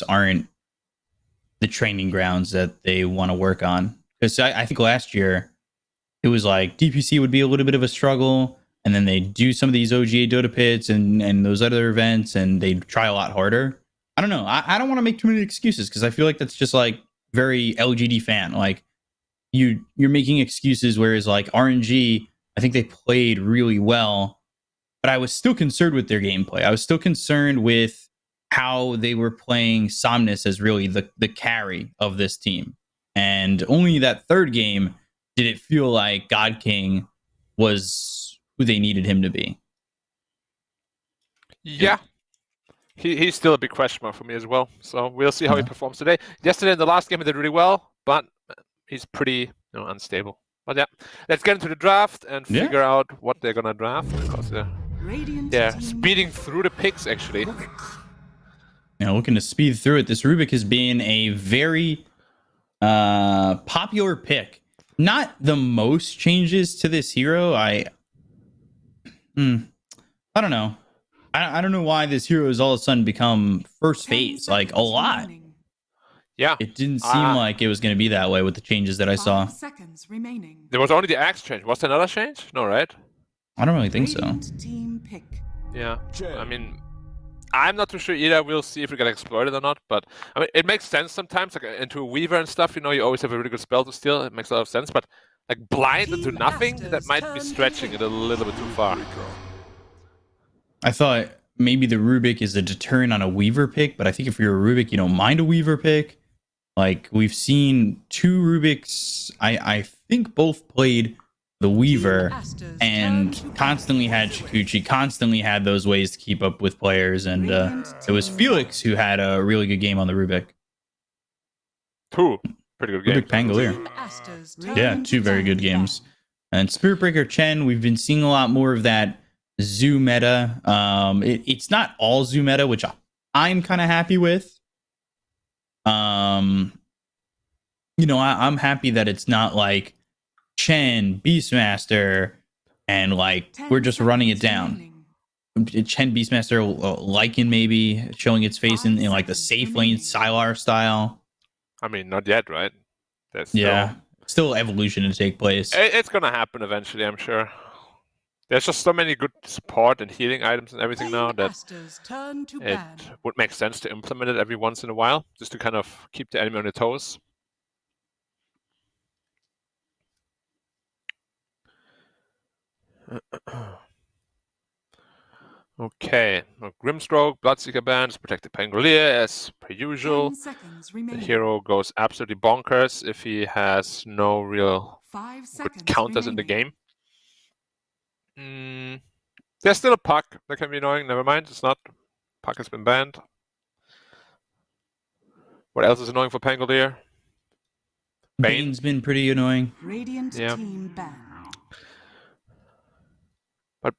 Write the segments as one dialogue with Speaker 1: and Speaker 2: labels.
Speaker 1: Picks aren't the training grounds that they want to work on. Because I think last year it was like DPC would be a little bit of a struggle, and then they do some of these OGA DOTA pits and those other events, and they try a lot harder. I don't know. I don't want to make too many excuses because I feel like that's just like very LGD fan. Like you're making excuses, whereas like RNG, I think they played really well, but I was still concerned with their gameplay. I was still concerned with how they were playing Somnus as really the carry of this team. And only that third game did it feel like God King was who they needed him to be.
Speaker 2: Yeah. He's still a big question mark for me as well. So we'll see how he performs today. Yesterday in the last game he did really well, but he's pretty unstable. But yeah, let's get into the draft and figure out what they're gonna draft, because they're speeding through the picks actually.
Speaker 1: Now looking to speed through it. This Rubik has been a very popular pick. Not the most changes to this hero. I don't know. I don't know why this hero has all of a sudden become first phase, like a lot.
Speaker 2: Yeah.
Speaker 1: It didn't seem like it was going to be that way with the changes that I saw.
Speaker 2: There was only the axe change. Was there another change? No, right?
Speaker 1: I don't really think so.
Speaker 2: Yeah. I mean, I'm not too sure either. We'll see if we get exploited or not. But I mean, it makes sense sometimes, like into a Weaver and stuff. You always have a really good spell to steal. It makes a lot of sense. But like blind into nothing, that might be stretching it a little bit too far.
Speaker 1: I thought maybe the Rubik is a deterrent on a Weaver pick, but I think if you're a Rubik, you don't mind a Weaver pick. Like, we've seen two Rubiks, I think both played the Weaver and constantly had Shikuchi, constantly had those ways to keep up with players, and it was Felix who had a really good game on the Rubik.
Speaker 2: Two pretty good games.
Speaker 1: Rubik Pangolier. Yeah, two very good games. And Spirit Breaker Chen, we've been seeing a lot more of that Zoo meta. It's not all Zoo meta, which I'm kind of happy with. I'm happy that it's not like Chen Beastmaster and like we're just running it down. Chen Beastmaster, Lycan maybe showing its face in like the safe lane Sylar style.
Speaker 2: I mean, not yet, right?
Speaker 1: That's still evolution to take place.
Speaker 2: It's gonna happen eventually, I'm sure. There's just so many good support and healing items and everything now that it would make sense to implement it every once in a while, just to kind of keep the enemy on their toes. Okay, Grimstroke, Bloodseeker bands, Protected Pangolier as per usual. The hero goes absolutely bonkers if he has no real good counters in the game. There's still a Puck that can be annoying. Never mind, it's not. Puck has been banned. What else is annoying for Pangolier?
Speaker 1: Bane's been pretty annoying.
Speaker 2: Yeah. But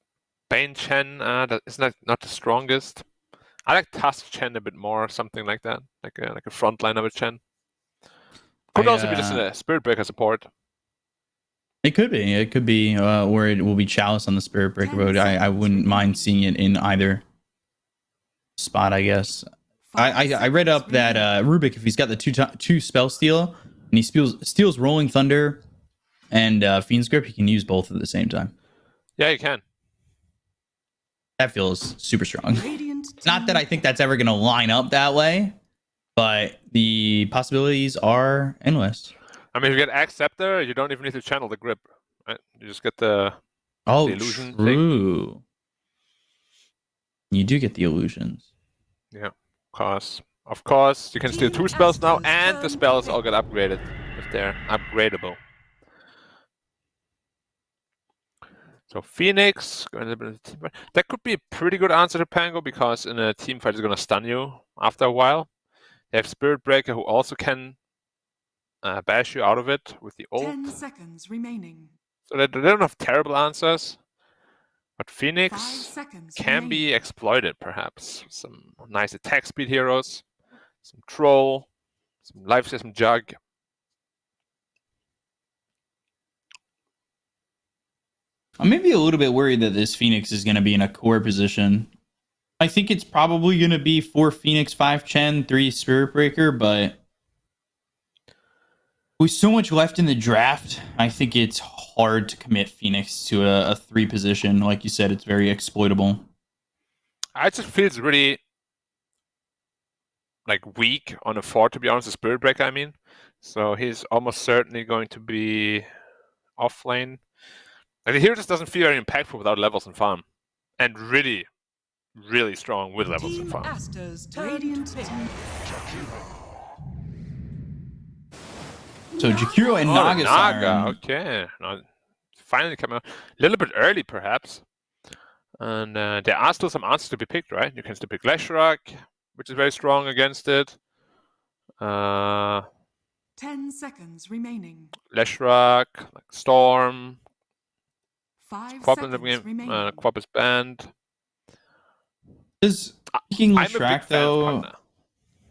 Speaker 2: Bane Chen that is not the strongest. I like Tusk Chen a bit more, something like that, like a frontline of a Chen. Could also be just a Spirit Breaker support.
Speaker 1: It could be. It could be, or it will be Chalice on the Spirit Breaker mode. I wouldn't mind seeing it in either spot, I guess. I read up that Rubik, if he's got the two spell steal and he steals Rolling Thunder and Fiend's Grip, he can use both at the same time.
Speaker 2: Yeah, you can.
Speaker 1: That feels super strong. Not that I think that's ever going to line up that way, but the possibilities are endless.
Speaker 2: I mean, if you get Axe Scepter, you don't even need to channel the grip, right? You just get the illusion
Speaker 1: true.
Speaker 2: thing.
Speaker 1: You do get the illusions.
Speaker 2: Yeah, of course, you can steal 2 spells now, and the spells all get upgraded if they're upgradable. So Phoenix, that could be a pretty good answer to Pango, because in a team fight, it's going to stun you after a while. They have Spirit Breaker, who also can bash you out of it with the ult.
Speaker 3: 10 seconds remaining.
Speaker 2: So they don't have terrible answers, but Phoenix can be exploited, perhaps. Some nice attack speed heroes, some Troll, some Life System Jug.
Speaker 1: I'm maybe a little bit worried that this Phoenix is going to be in a core position. I think it's probably going to be 4 Phoenix, 5 Chen, 3 Spirit Breaker, but with so much left in the draft, I think it's hard to commit Phoenix to a 3 position. Like you said, it's very exploitable.
Speaker 2: I just feel it's really like weak on a 4, to be honest, the Spirit Breaker, I mean. So he's almost certainly going to be off lane. Like the hero just doesn't feel very impactful without levels and farm. And really, really strong with levels and farm.
Speaker 3: Aster's turn to pick.
Speaker 1: So Jakiro and Naga Siren.
Speaker 2: Okay. Now, finally coming out. A little bit early, perhaps. And there are still some answers to be picked, right? You can still pick Leshrac, which is very strong against it.
Speaker 3: 10 seconds remaining.
Speaker 2: Leshrac, like Storm.
Speaker 3: 5
Speaker 2: Quap in the
Speaker 3: seconds
Speaker 2: game.
Speaker 3: remaining.
Speaker 2: Quap is banned.
Speaker 1: Speaking
Speaker 2: I'm
Speaker 1: of
Speaker 2: a big
Speaker 1: Shrek,
Speaker 2: fan of
Speaker 1: though,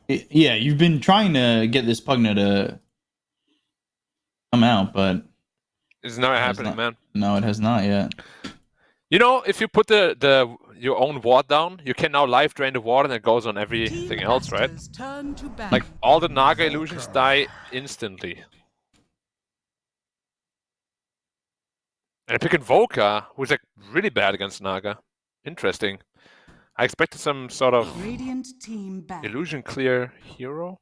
Speaker 2: Pugna.
Speaker 1: yeah, you've been trying to get this Pugna to come out, but
Speaker 2: It's not
Speaker 1: it has
Speaker 2: happening,
Speaker 1: not-
Speaker 2: man.
Speaker 1: No, it has not yet.
Speaker 2: You know, if you put your own ward down, you can now live drain the ward and it goes on everything
Speaker 3: Team
Speaker 2: else, right?
Speaker 3: Aster's turn to ban.
Speaker 2: Like all the Naga illusions die instantly. And I pick Invoker, who's like really bad against Naga. Interesting. I expected some sort of
Speaker 3: Radiant team ban.
Speaker 2: illusion clear hero.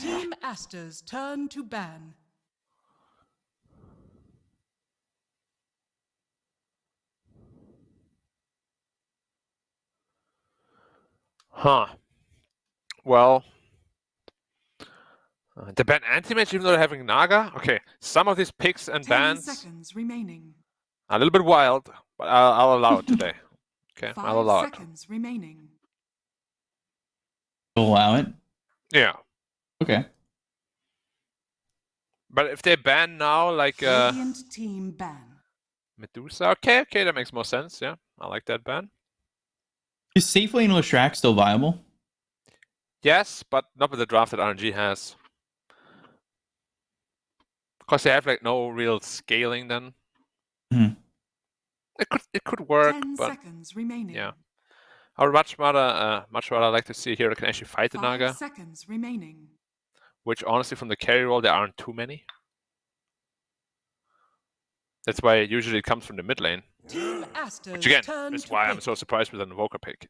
Speaker 3: Team Aster's turn to ban.
Speaker 2: Huh. Well, the ban anti-mage even though they're having Naga? Okay, some of these picks and
Speaker 3: 10
Speaker 2: bans
Speaker 3: seconds remaining.
Speaker 2: are a little bit wild, but I'll allow it today. Okay, I'll
Speaker 3: 5
Speaker 2: allow it.
Speaker 3: seconds remaining.
Speaker 1: You'll allow it?
Speaker 2: Yeah.
Speaker 1: Okay.
Speaker 2: But if they ban now, like
Speaker 3: Radiant team ban.
Speaker 2: Medusa, okay, that makes more sense. Yeah, I like that ban.
Speaker 1: Is safe lane Leshrac still viable?
Speaker 2: Yes, but not with the draft that RNG has. Because they have like no real scaling then.
Speaker 1: Mhm.
Speaker 2: It could work,
Speaker 3: 10
Speaker 2: but
Speaker 3: seconds remaining.
Speaker 2: yeah. I would much rather like to see a hero that can actually fight the
Speaker 3: 5
Speaker 2: Naga.
Speaker 3: seconds remaining.
Speaker 2: Which honestly from the carry role there aren't too many. That's why usually it comes from the mid lane.
Speaker 3: Team Aster's
Speaker 2: Which again
Speaker 3: turn
Speaker 2: is
Speaker 3: to
Speaker 2: why I'm
Speaker 3: pick.
Speaker 2: so surprised with an Invoker pick.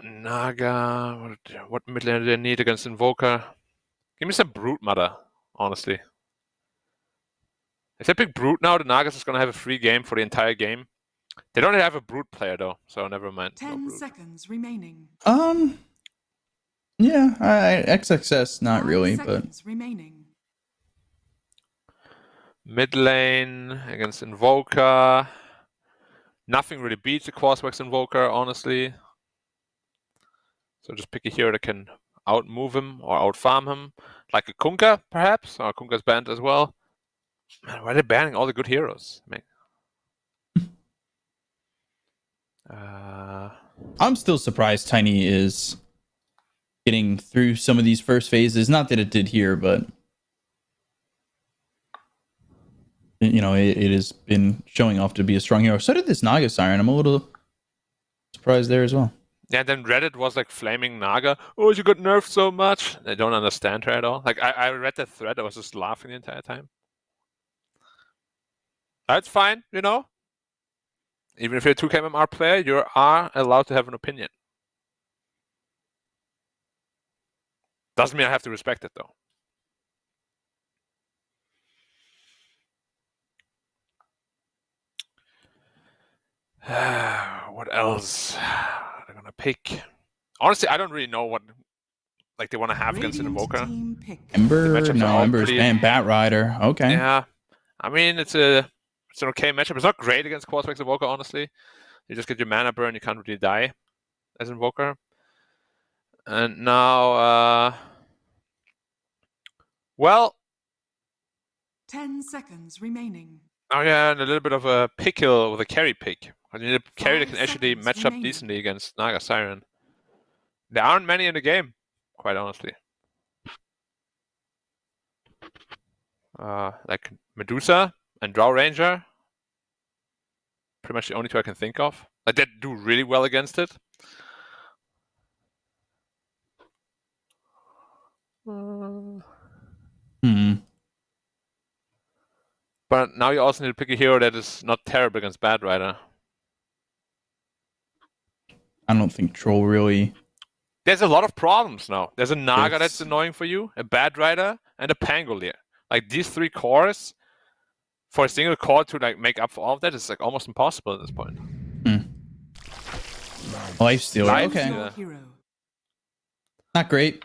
Speaker 2: Naga, what mid lane do they need against Invoker? Give me some Brute Mother, honestly. If they pick Brute now, the Nagas is gonna have a free game for the entire game. They don't have a Brute player though, so never mind.
Speaker 3: 10 seconds remaining.
Speaker 1: Yeah, XXS not
Speaker 3: 5
Speaker 1: really, but
Speaker 3: seconds remaining.
Speaker 2: Mid lane against Invoker. Nothing really beats the Crosswax Invoker, honestly. So just pick a hero that can outmove him or outfarm him. Like a Kunkka, perhaps? Or Kunkka's banned as well. Man, why are they banning all the good heroes? I mean,
Speaker 1: I'm still surprised Tiny is getting through some of these first phases. Not that it did here, but you know, it has been showing off to be a strong hero. So did this Naga Siren. I'm a little surprised there as well.
Speaker 2: yeah, then Reddit was like flaming Naga. Oh, you got nerfed so much. I don't understand her at all. Like I read that thread, I was just laughing the entire time. That's fine, you know. Even if you're a 2K MMR player, you are allowed to have an opinion. Doesn't mean I have to respect it though. What else? I'm gonna pick. Honestly, I don't really know what like they want to have against an
Speaker 3: Radiant
Speaker 2: Invoker.
Speaker 3: team pick.
Speaker 1: Ember?
Speaker 2: matchups are
Speaker 1: No,
Speaker 2: all
Speaker 1: Ember's
Speaker 2: pretty-
Speaker 1: and Bat Rider. Okay.
Speaker 2: Yeah, I mean it's an okay matchup. It's not great against Crosswax Invoker, honestly. You just get your mana burn, you can't really die as Invoker. And now, well,
Speaker 3: 10 seconds remaining.
Speaker 2: oh yeah, and a little bit of a pickle with a carry pick. I need a carry that
Speaker 3: 5
Speaker 2: can actually
Speaker 3: seconds
Speaker 2: match up
Speaker 3: remaining.
Speaker 2: decently against Naga Siren. There aren't many in the game, quite honestly. Like Medusa and Drow Ranger. pretty much the only two I can think of. Like, that do really well against it. But now you also need to pick a hero that is not terrible against Bad Rider.
Speaker 1: I don't think Troll really.
Speaker 2: There's a lot of problems now. There's a Naga that's
Speaker 1: Yes.
Speaker 2: annoying for you, a Bad Rider, and a Pangolier. Like, these 3 cores, for a single core to like make up for all of that is like almost impossible at this point.
Speaker 1: Lifestealer.
Speaker 2: Life
Speaker 1: Okay.
Speaker 2: stealer.
Speaker 3: Hero.
Speaker 1: Not great.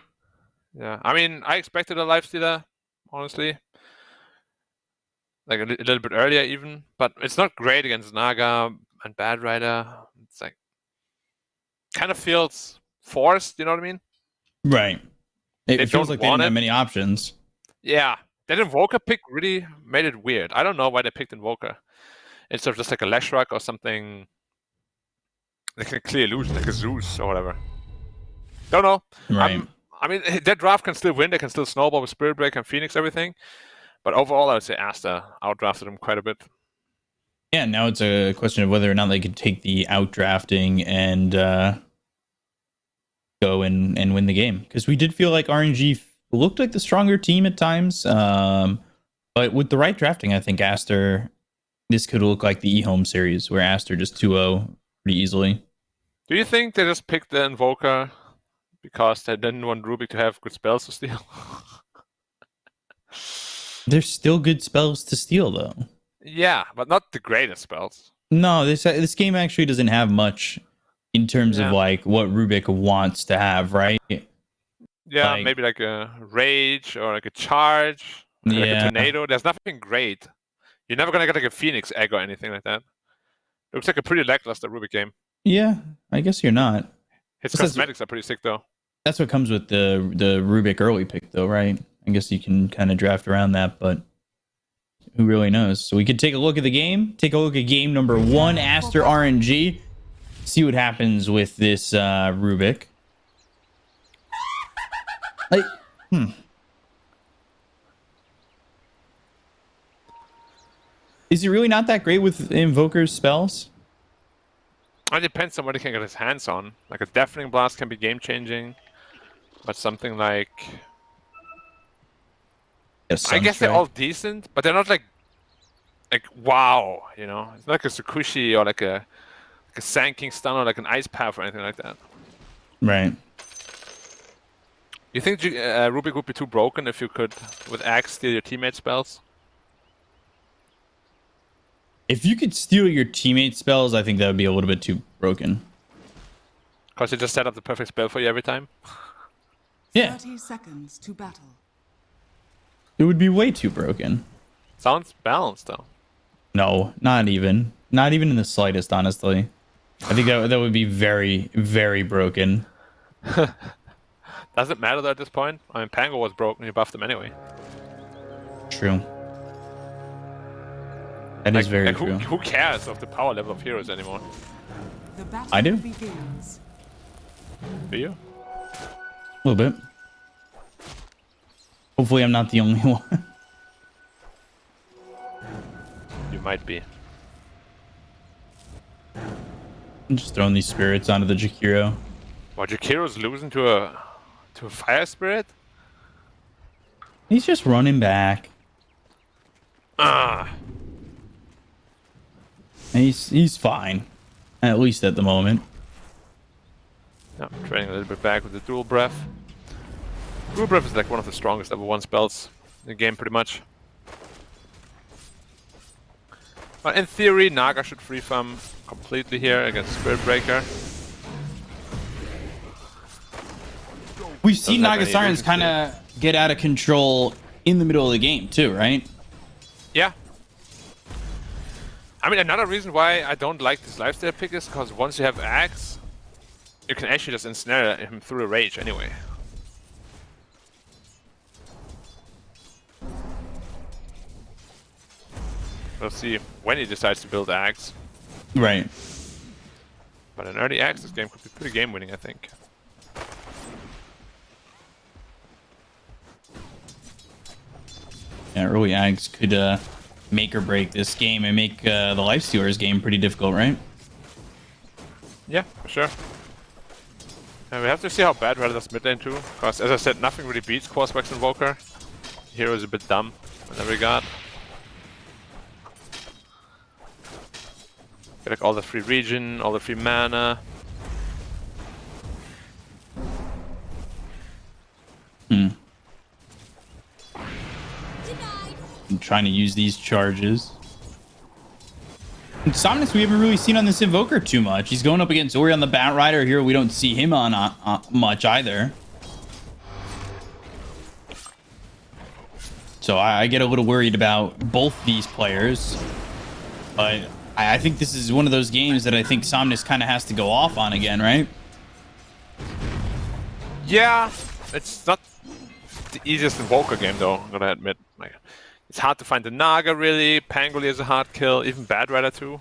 Speaker 2: Yeah, I mean, I expected a Lifestealer, honestly. Like a little bit earlier even, but it's not great against Naga and Bad Rider. It's like, kind of feels forced, you know what I mean?
Speaker 1: Right. It
Speaker 2: They
Speaker 1: feels
Speaker 2: don't
Speaker 1: like they didn't
Speaker 2: want
Speaker 1: have
Speaker 2: it.
Speaker 1: many options.
Speaker 2: Yeah, that Invoker pick really made it weird. I don't know why they picked Invoker instead of just like a Leshrac or something. They can clear illusion, like a Zeus or whatever. Don't know.
Speaker 1: Right.
Speaker 2: I mean, that draft can still win. They can still snowball with Spirit Break and Phoenix, everything. But overall, I would say Aster outdrafted him quite a bit.
Speaker 1: Yeah, now it's a question of whether or not they could take the outdrafting and go and win the game. Because we did feel like RNG looked like the stronger team at times. But with the right drafting, I think Aster, this could look like the eHome series where Aster just 2-0 pretty easily.
Speaker 2: Do you think they just picked the Invoker because they didn't want Rubik to have good spells to steal?
Speaker 1: There's still good spells to steal, though.
Speaker 2: Yeah, but not the greatest spells.
Speaker 1: No, this game actually doesn't have much in terms of like what Rubik wants to have, right?
Speaker 2: Yeah,
Speaker 1: Like-
Speaker 2: maybe like a Rage or like a Charge, like a
Speaker 1: Yeah.
Speaker 2: Tornado. There's nothing great. You're never gonna get like a Phoenix Egg or anything like that. Looks like a pretty lackluster Rubik game.
Speaker 1: Yeah, I guess you're not.
Speaker 2: His
Speaker 1: This is-
Speaker 2: cosmetics are pretty sick though.
Speaker 1: That's what comes with the Rubik early pick, though, right? I guess you can kind of draft around that, but who really knows? So we could take a look at the game. Take a look at game number 1, Aster RNG. See what happens with this Rubik. Like, Is he really not that great with Invoker's spells?
Speaker 2: It depends on what he can get his hands on. Like a Deafening Blast can be game changing, but something like I guess they're all decent, but they're not like wow, you know. It's not like a Tsukushi or like a Sand Stun or like an Ice Path or anything like that.
Speaker 1: Right.
Speaker 2: You think Rubik would be too broken if you could, with Axe, steal your teammate spells?
Speaker 1: If you could steal your teammate spells, I think that would be a little bit too broken.
Speaker 2: Because you just set up the perfect spell for you every time?
Speaker 1: Yeah.
Speaker 3: 30 seconds to battle.
Speaker 1: It would be way too broken.
Speaker 2: Sounds balanced though.
Speaker 1: No, not even. Not even in the slightest, honestly. I think that would be very, very broken.
Speaker 2: Does it matter though at this point? I mean, Pango was broken, you buffed him anyway.
Speaker 1: True. That is very true.
Speaker 2: Who cares of the power level of heroes anymore?
Speaker 3: The battle
Speaker 1: I do.
Speaker 3: begins.
Speaker 2: Do you?
Speaker 1: A little bit. Hopefully I'm not the only one.
Speaker 2: You might be.
Speaker 1: I'm just throwing these spirits onto the Jakiro.
Speaker 2: What, Jakiro's losing to a Fire Spirit?
Speaker 1: He's just running back.
Speaker 2: Ah.
Speaker 1: He's fine. At least at the moment.
Speaker 2: Yeah, trading a little bit back with the Dual Breath. Dual Breath is like one of the strongest level 1 spells in the game, pretty much. But in theory, Naga should free farm completely here against Spirit Breaker.
Speaker 1: We've seen
Speaker 2: Doesn't have any
Speaker 1: Nagasarans
Speaker 2: reason
Speaker 1: kind of get out of control in the middle of the game too, right?
Speaker 2: Yeah. I mean, another reason why I don't like this lifesteal pick is because once you have Axe, you can actually just ensnare him through the Rage anyway. We'll see when he decides to build Axe.
Speaker 1: Right.
Speaker 2: But an early Axe, this game could be pretty game winning, I think.
Speaker 1: Yeah, early Ags could make or break this game and make the Lifestealers game pretty difficult, right?
Speaker 2: Yeah, for sure. And we have to see how bad Red does mid lane too, because as I said, nothing really beats Quaswex Invoker. Hero is a bit dumb in that regard. Get like all the free regen, all the free mana.
Speaker 1: I'm trying to use these charges. And Somnus we haven't really seen on this Invoker too much. He's going up against Ori on the Batrider here. We don't see him on much either. So I get a little worried about both these players. But I think this is one of those games that I think Somnus kind of has to go off on again, right?
Speaker 2: Yeah, it's not the easiest Invoker game though, I'm gonna admit. Like, it's hard to find the Naga really, Pangoli is a hard kill, even Bad Rider too.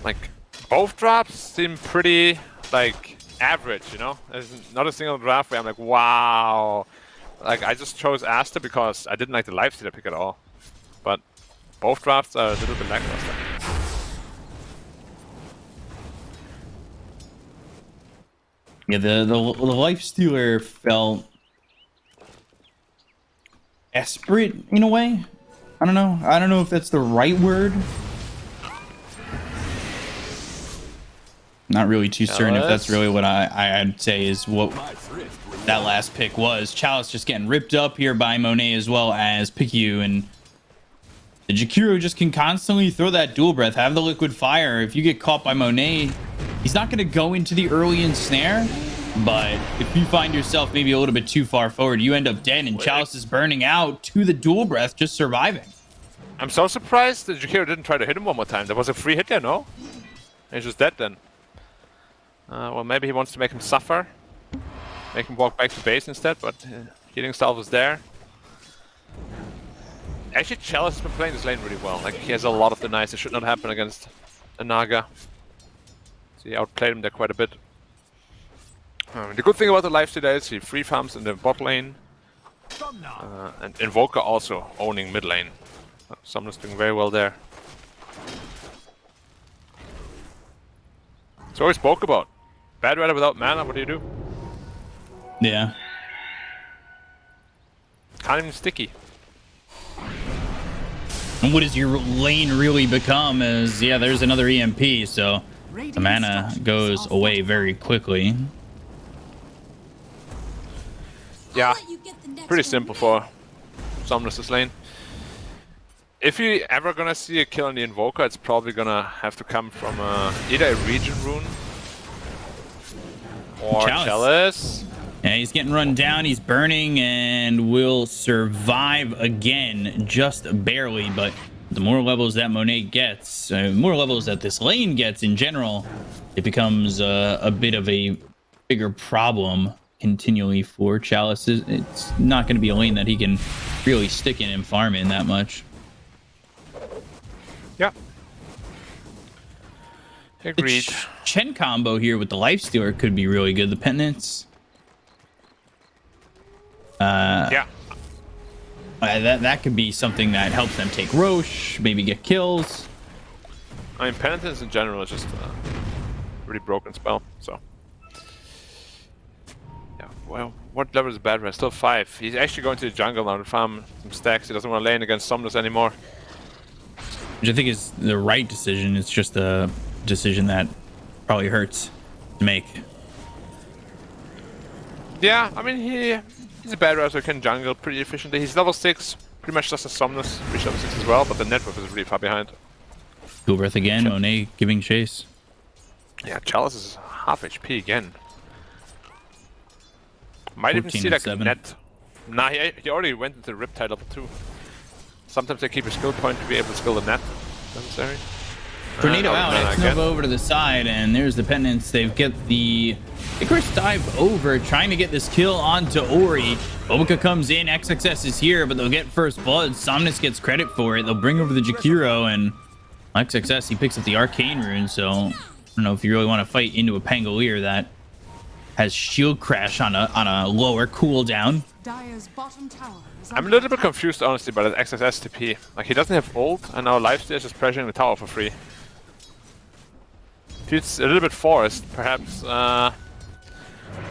Speaker 2: Like, both drops seem pretty, like, average, you know? There's not a single draft where I'm like, wow. Like, I just chose Aster because I didn't like the Lifestealer pick at all. But both drafts are a little bit lackluster.
Speaker 1: Yeah, the Lifestealer felt desperate in a way. I don't know if that's the right word. Not really too certain if that's really what I'd say is what that last pick was. Chalice just getting ripped up here by Monet as well as Piku, and the Jakiro just can constantly throw that dual breath, have the liquid fire. If you get caught by Monet, he's not going to go into the early ensnare, but if you find yourself maybe a little bit too far forward, you end up dead, and Chalice is burning out to the dual breath, just surviving.
Speaker 2: I'm so surprised that Jakiro didn't try to hit him one more time. There was a free hit there, no? He's just dead then. Well, maybe he wants to make him suffer. Make him walk back to base instead, but healing salve is there. Actually, Chalice has been playing this lane really well. Like, he has a lot of denies. It should not happen against a Naga. So he outplayed him there quite a bit. The good thing about the Lifestealer is he free farms in the bot lane. And Invoker also owning mid lane. Summoner's doing very well there. So we spoke about. Bad Rider without mana, what do you do?
Speaker 1: Yeah.
Speaker 2: Can't even sticky.
Speaker 1: And what does your lane really become is, yeah, there's another EMP, so the mana goes away very quickly.
Speaker 2: Yeah, pretty simple for Somnus' lane. If you're ever gonna see a kill on the Invoker, it's probably gonna have to come from either a Regen Rune or Chalice.
Speaker 1: Yeah, he's getting run down, he's burning, and will survive again, just barely. But the more levels that Monet gets, more levels that this lane gets in general, it becomes a bit of a bigger problem continually for Chalice. It's not going to be a lane that he can really stick in and farm in that much.
Speaker 2: Yeah. Agreed.
Speaker 1: The Chen combo here with the Lifestealer could be really good. The Penance.
Speaker 2: Yeah.
Speaker 1: That could be something that helps them take Roche, maybe get kills.
Speaker 2: I mean, Penitence in general is just a really broken spell, so. Yeah, well, what level is Bad Rider? Still 5. He's actually going to the jungle now to farm some stacks. He doesn't want to lane against Somnus anymore.
Speaker 1: Which I think is the right decision. It's just a decision that probably hurts to make.
Speaker 2: Yeah, I mean, he's a Bad Rider, so he can jungle pretty efficiently. He's level 6, pretty much just a Somnus, reach level 6 as well, but the network is really far behind.
Speaker 1: Dual breath again, Monet giving chase.
Speaker 2: Yeah, Chalice is half HP again. Might even see like a net. Nah, he already went into Riptide level 2. Sometimes they keep a skill point to be able to skill the net. Necessary.
Speaker 1: Tornado out, X-Nova over to the side, and there's the Penance. They get the Icarus dive over, trying to get this kill onto Ori. Obika comes in, XXS is here, but they'll get first blood. Somnus gets credit for it. They'll bring over the Jakiro, and XXS, he picks up the Arcane Rune, so I don't know if you really want to fight into a Pangolier that has shield crash on a lower cooldown.
Speaker 3: Dire's bottom tower is
Speaker 2: I'm a
Speaker 3: under
Speaker 2: little bit
Speaker 3: attack.
Speaker 2: confused, honestly, by that XSS TP. Like, he doesn't have ult, and now Lifesteal is just pressuring the tower for free. Feels a little bit forced, perhaps.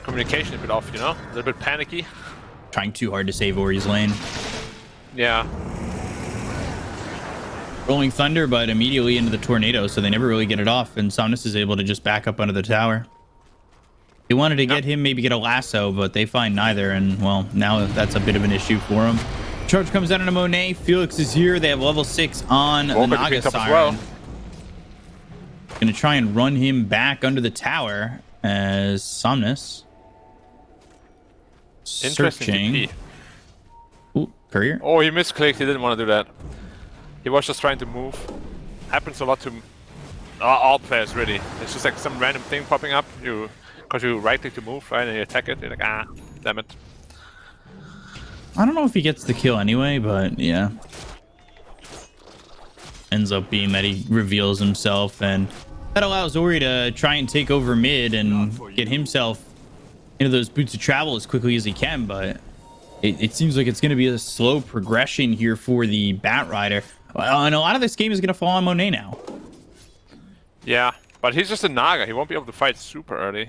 Speaker 2: Communication a bit off, you know? A little bit panicky.
Speaker 1: Trying too hard to save Ori's lane.
Speaker 2: Yeah.
Speaker 1: Rolling Thunder, but immediately into the tornado, so they never really get it off, and Somnus is able to just back up under the tower. They wanted to get him, maybe get a lasso, but they find neither, and, well, now that's a bit of an issue for him. Charge comes out on a Monet. Felix is here. They have level 6 on the Naga Siren.
Speaker 2: Well.
Speaker 1: Gonna try and run him back under the tower as Somnus.
Speaker 2: Interesting
Speaker 1: Searching.
Speaker 2: TP.
Speaker 1: Ooh, Courier.
Speaker 2: Oh, he misclicked. He didn't want to do that. He was just trying to move. Happens a lot to all players, really. It's just like some random thing popping up. Because you right click to move, right, and you attack it. You're like, ah, damn it.
Speaker 1: I don't know if he gets the kill anyway, but yeah. Ends up being that he reveals himself, and that allows Ori to try and take over mid and get himself into those boots of travel as quickly as he can, but it seems like it's going to be a slow progression here for the Bat Rider. And a lot of this game is going to fall on Monet now.
Speaker 2: Yeah, but he's just a Naga. He won't be able to fight super early.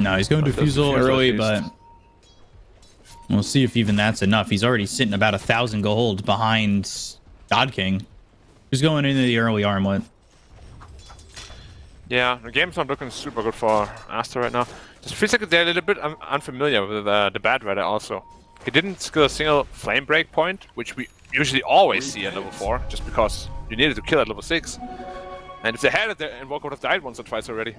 Speaker 1: No, he's going to defuse a little early, but we'll see if even that's enough. He's already sitting about 1,000 gold behind God King, who's going into the early armlet.
Speaker 2: Yeah, the game's not looking super good for Aster right now. Just feels like they're a little bit unfamiliar with the Bat Rider also. He didn't skill a single flame break point, which we usually always see at level 4, just because you needed to kill at level 6. And if they had it, Invoker would have died once or twice already.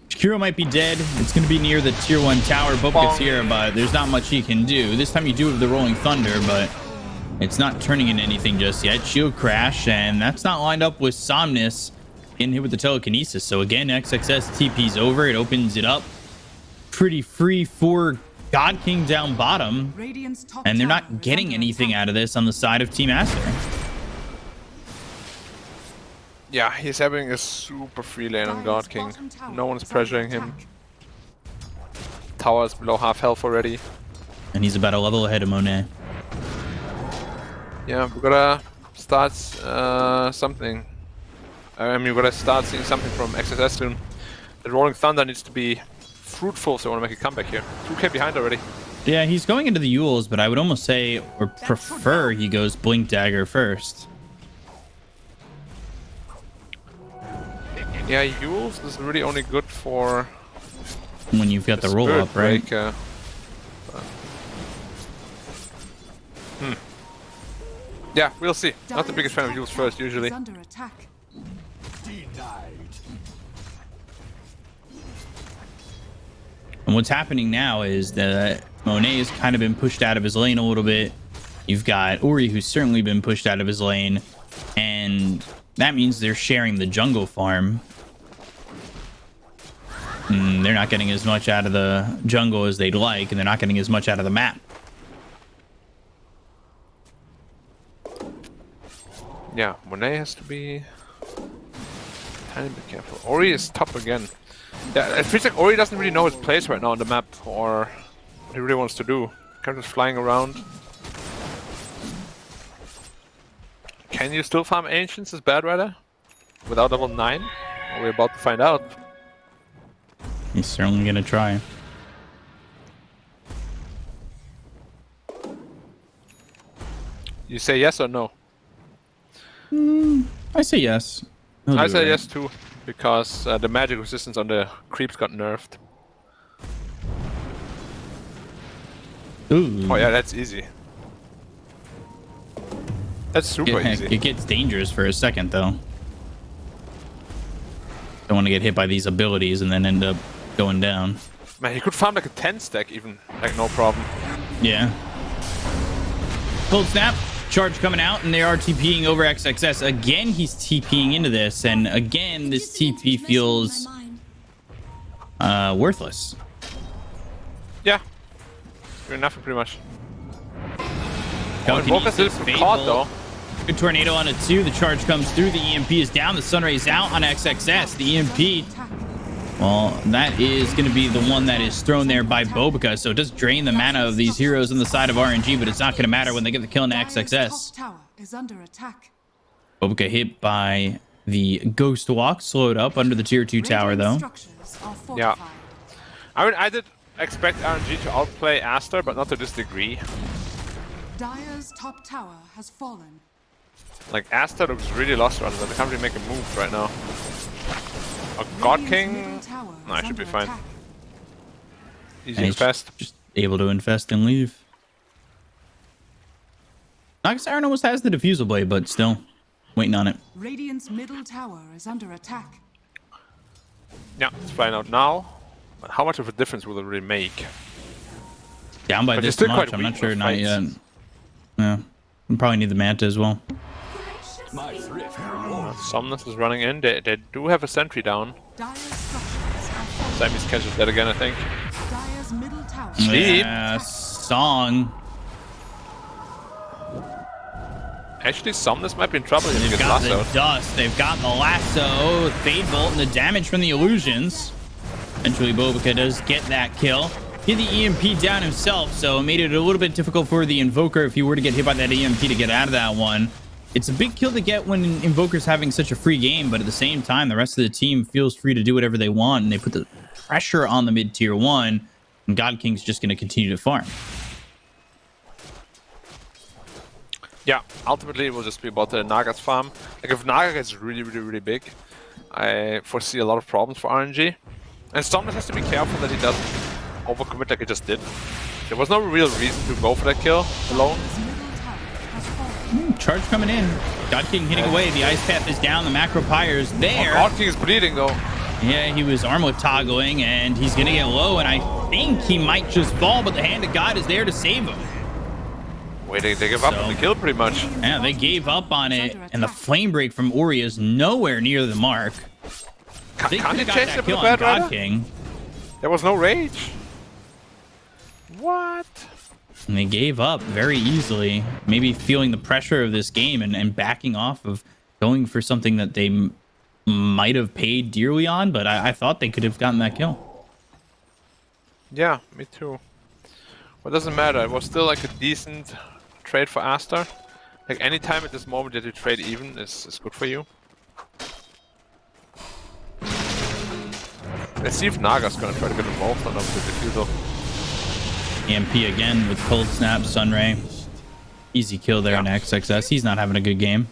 Speaker 1: Shakiro might be dead. It's going to be near the tier 1 tower. Bopka's here, but there's not much he can do. This time you do have the Rolling Thunder, but it's not turning into anything just yet. Shield crash, and that's not lined up with Somnus in here with the telekinesis. So again, XXS TP's over. It opens it up. Pretty free for God King down bottom.
Speaker 3: Radiant's top
Speaker 1: And they're
Speaker 3: tower
Speaker 1: not
Speaker 3: is
Speaker 1: getting
Speaker 3: under
Speaker 1: anything
Speaker 3: attack.
Speaker 1: out of this on the side of Team Aster.
Speaker 2: Yeah, he's having a super free lane on God King. No one's pressuring him. Tower's below half health already.
Speaker 1: And he's about a level ahead of Monet.
Speaker 2: Yeah, we gotta start something. I mean, we gotta start seeing something from XSS soon. The Rolling Thunder needs to be fruitful, so I want to make a comeback here. 2k behind already.
Speaker 1: Yeah, he's going into the Yules, but I would almost say, or prefer, he goes Blink Dagger first.
Speaker 2: Yeah, Yules is really only good for
Speaker 1: When you've got the roll
Speaker 2: Spirit
Speaker 1: up, right?
Speaker 2: Breaker. Yeah, we'll see. Not the biggest fan of Yules first, usually.
Speaker 3: Is under attack.
Speaker 1: And what's happening now is that Monet has kind of been pushed out of his lane a little bit. You've got Ori, who's certainly been pushed out of his lane. And that means they're sharing the jungle farm. They're not getting as much out of the jungle as they'd like, and they're not getting as much out of the map.
Speaker 2: Yeah, Monet has to be tiny bit careful. Ori is top again. Yeah, it feels like Ori doesn't really know his place right now on the map, or what he really wants to do. Kind of just flying around. Can you still farm Ancients as Bad Rider? Without level 9? We're about to find out.
Speaker 1: He's certainly going to try.
Speaker 2: You say yes or no?
Speaker 1: I say yes. He'll
Speaker 2: I
Speaker 1: do
Speaker 2: say
Speaker 1: it.
Speaker 2: yes too, because the magic resistance on the creeps got nerfed.
Speaker 1: Ooh.
Speaker 2: Oh yeah, that's easy. That's super easy.
Speaker 1: It gets dangerous for a second, though. Don't want to get hit by these abilities and then end up going down.
Speaker 2: Man, he could farm like a 10 stack even, like no problem.
Speaker 1: Yeah. Cold snap. Charge coming out, and they are TPing over XXS. Again, he's TPing into this, and again, this TP feels worthless.
Speaker 2: Yeah. Good enough, pretty much.
Speaker 1: Telekinesis,
Speaker 2: Invoker's a little bit caught though.
Speaker 1: Good tornado on a 2. The charge comes through. The EMP is down. The Sunray is out on XXS. The EMP Well, that is going to be the one that is thrown there by Bobica, so it does drain the mana of these heroes on the side of RNG, but it's not going to matter when they get the kill in XXS. Bobica hit by the Ghost Walk, slowed up under the tier 2 tower, though.
Speaker 2: Yeah. I mean, I did expect RNG to outplay Aster, but not to this degree.
Speaker 3: Dire's top tower has fallen.
Speaker 2: Like, Aster looks really lost rather than they can't really make a move right now. A God King? No, I should be fine. Easy and fast.
Speaker 1: Just able to infest and leave. Nox Iron almost has the Diffusal Blade, but still waiting on it.
Speaker 3: Radiant's middle tower is under attack.
Speaker 2: Yeah, it's flying out now. But how much of a difference will it really make?
Speaker 1: Down by this much, I'm not sure, not yet. Yeah, we probably need the Manta as well.
Speaker 2: Somnus is running in. They do have a sentry down. Sammy's catches that again, I think. Sleep.
Speaker 1: Yeah, Song.
Speaker 2: Actually, Somnus might be in trouble.
Speaker 1: They've got the dust. They've got the lasso, Fade Bolt, and the damage from the illusions. Eventually, Bobica does get that kill. Get the EMP down himself, so it made it a little bit difficult for the Invoker if he were to get hit by that EMP to get out of that one. It's a big kill to get when Invoker's having such a free game, but at the same time, the rest of the team feels free to do whatever they want, and they put the pressure on the mid-tier 1, and God King's just going to continue to farm.
Speaker 2: Yeah, ultimately it will just be about the Naga's farm. Like, if Naga gets really big, I foresee a lot of problems for RNG. And Somnus has to be careful that he doesn't overcommit like he just did. There was no real reason to go for that kill alone.
Speaker 1: Charge coming in. God King hitting away. The Ice Path is down. The Macro Pyre's there.
Speaker 2: Oh, God King is bleeding though.
Speaker 1: Yeah, he was armor toggling, and he's going to get low, and I think he might just fall, but the Hand of God is there to save him.
Speaker 2: Wait, they give up on the kill pretty much.
Speaker 1: Yeah, they gave up on it, and the Flame Break from Ori is nowhere near the mark. They could have got that kill on God King.
Speaker 2: There was no rage. What?
Speaker 1: And they gave up very easily, maybe feeling the pressure of this game and backing off of going for something that they might have paid dearly on, but I thought they could have gotten that kill.
Speaker 2: Yeah, me too. Well, it doesn't matter. It was still like a decent trade for Aster. Like, any time at this moment that you trade even is good for you. Let's see if Naga's gonna try to get involved on the Diffusal.
Speaker 1: EMP again with Cold Snap, Sunray. Easy kill there in XXS. He's not having a good game.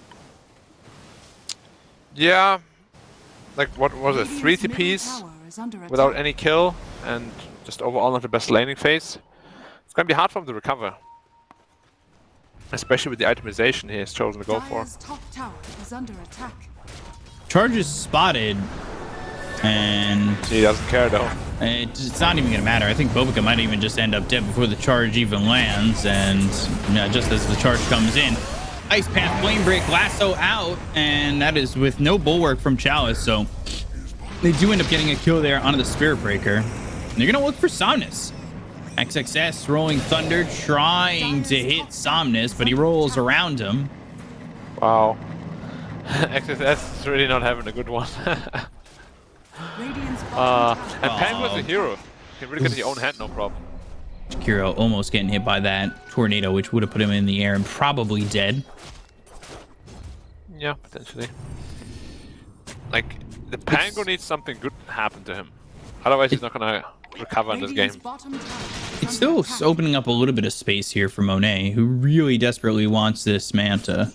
Speaker 2: Yeah. Like, what was it? 3 TPs without any kill and just overall not the best laning phase. It's gonna be hard for him to recover. Especially with the itemization he has chosen to go for.
Speaker 1: Charge is spotted. And
Speaker 2: he doesn't care though.
Speaker 1: It's not even gonna matter. I think Bobica might even just end up dead before the charge even lands. And just as the charge comes in, Ice Path, Flame Break, Lasso out, and that is with no bulwark from Chalice. So they do end up getting a kill there onto the Spirit Breaker. And they're gonna look for Somnus. XXS Rolling Thunder trying to hit Somnus, but he rolls around him.
Speaker 2: Wow. XXS is really not having a good one. And Penguin's a hero. You can really get in your own hand, no problem.
Speaker 1: Kiro almost getting hit by that tornado, which would have put him in the air and probably dead.
Speaker 2: Yeah, potentially. Like, the Penguin needs something good to happen to him. Otherwise, he's not gonna recover in this game.
Speaker 1: It's still opening up a little bit of space here for Monet, who really desperately wants this Manta.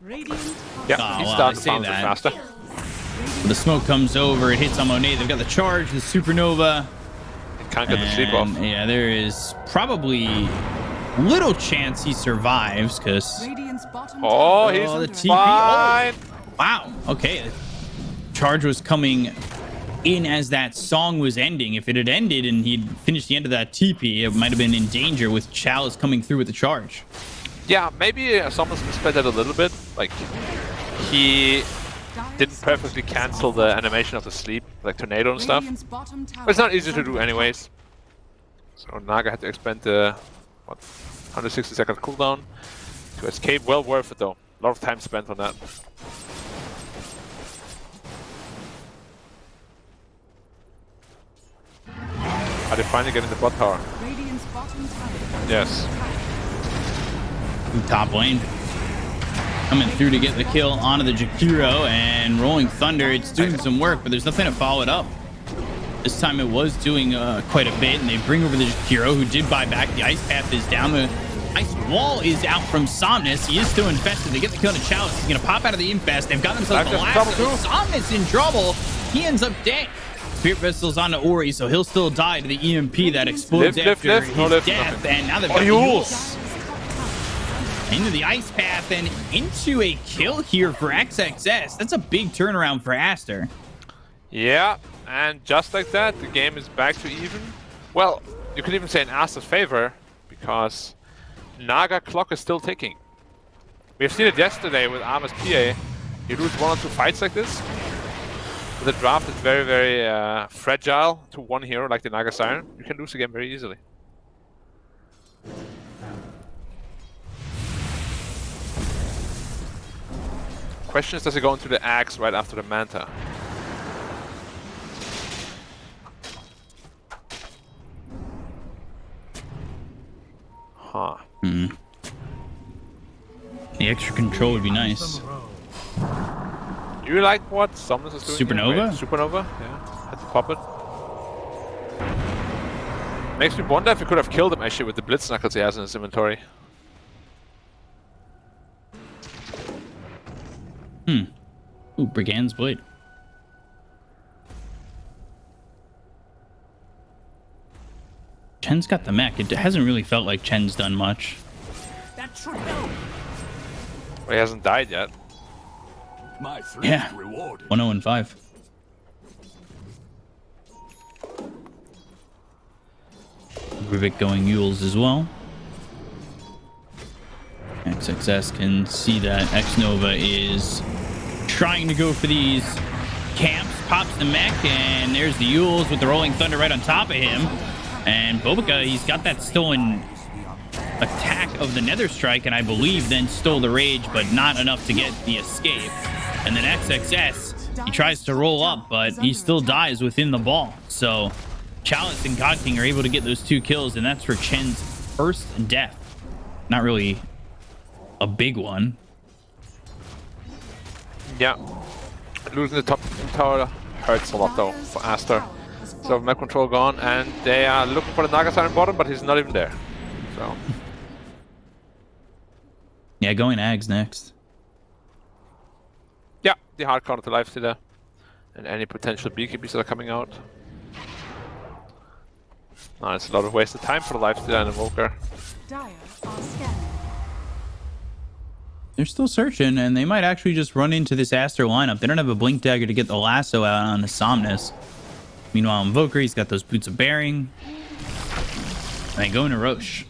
Speaker 2: Yeah, he's starting to bounce faster.
Speaker 1: The smoke comes over, it hits on Monet. They've got the charge, the supernova.
Speaker 2: Can't get the sleep off.
Speaker 1: Yeah, there is probably little chance he survives because.
Speaker 2: Oh, he's
Speaker 1: the TP.
Speaker 2: fine.
Speaker 1: Oh, wow. Okay. Charge was coming in as that song was ending. If it had ended and he'd finished the end of that TP, it might have been in danger with Chalice coming through with the charge.
Speaker 2: Yeah, maybe someone's misspelled that a little bit. Like, he didn't perfectly cancel the animation of the sleep, like tornado and stuff. But it's not easy to do anyways. So Naga had to expend the 160-second cooldown to escape. Well worth it though. A lot of time spent on that. Are they finally getting the bot tower?
Speaker 3: Radiant's bottom tower.
Speaker 2: Yes.
Speaker 1: Top lane. Coming through to get the kill onto the Jakiro, and Rolling Thunder, it's doing some work, but there's nothing to follow it up. This time it was doing quite a bit, and they bring over the Jakiro, who did buy back. The Ice Path is down. The Ice Wall is out from Somnus. He is still infested. They get the kill to Chalice. He's going to pop out of the infest. They've got themselves the last. Somnus in trouble. He ends up dead. Spirit Vessel's on to Ori, so he'll still die to the EMP that explodes after his death. And now they've got the Yules into the Ice Path and into a kill here for XXS. That's a big turnaround for Aster.
Speaker 2: Yeah, and just like that, the game is back to even. Well, you could even say in Aster's favor, because Naga clock is still ticking. We've seen it yesterday with Arma's PA. You lose 1 or 2 fights like this. The draft is very, very fragile to one hero like the Naga Siren. You can lose the game very easily. Question is, does he go into the axe right after the Manta? Huh.
Speaker 1: The extra control would be nice.
Speaker 2: Do you like what Somnus is doing?
Speaker 1: Supernova?
Speaker 2: Here? Supernova? Yeah. Had to pop it. Makes me wonder if he could have killed him actually with the Blitz Knuckles he has in his inventory.
Speaker 1: Ooh, Brigand's Blade. Chen's got the mech. It hasn't really felt like Chen's done much.
Speaker 2: Well, he hasn't died yet.
Speaker 1: Yeah, 1-0-5. Rivik going Yules as well. XXS can see that X-Nova is trying to go for these camps. Pops the mech, and there's the Yules with the Rolling Thunder right on top of him. And Bobica, he's got that stolen attack of the Nether Strike, and I believe then stole the Rage, but not enough to get the escape. And then XXS, he tries to roll up, but he still dies within the ball. So Chalice and God King are able to get those 2 kills, and that's for Chen's first death. Not really a big one.
Speaker 2: Yeah. Losing the top tower hurts a lot though for Aster. So map control gone, and they are looking for the Naga Siren bottom, but he's not even there. So
Speaker 1: Yeah, going Ags next.
Speaker 2: yeah, the hard counter to Lifestealer and any potential beekeepers that are coming out. No, it's a lot of wasted time for the Lifestealer and Invoker.
Speaker 3: Dire are scanning.
Speaker 1: They're still searching, and they might actually just run into this Aster lineup. They don't have a Blink Dagger to get the lasso out on the Somnus. Meanwhile, Invoker, he's got those Boots of Bearing. And they go into Roche.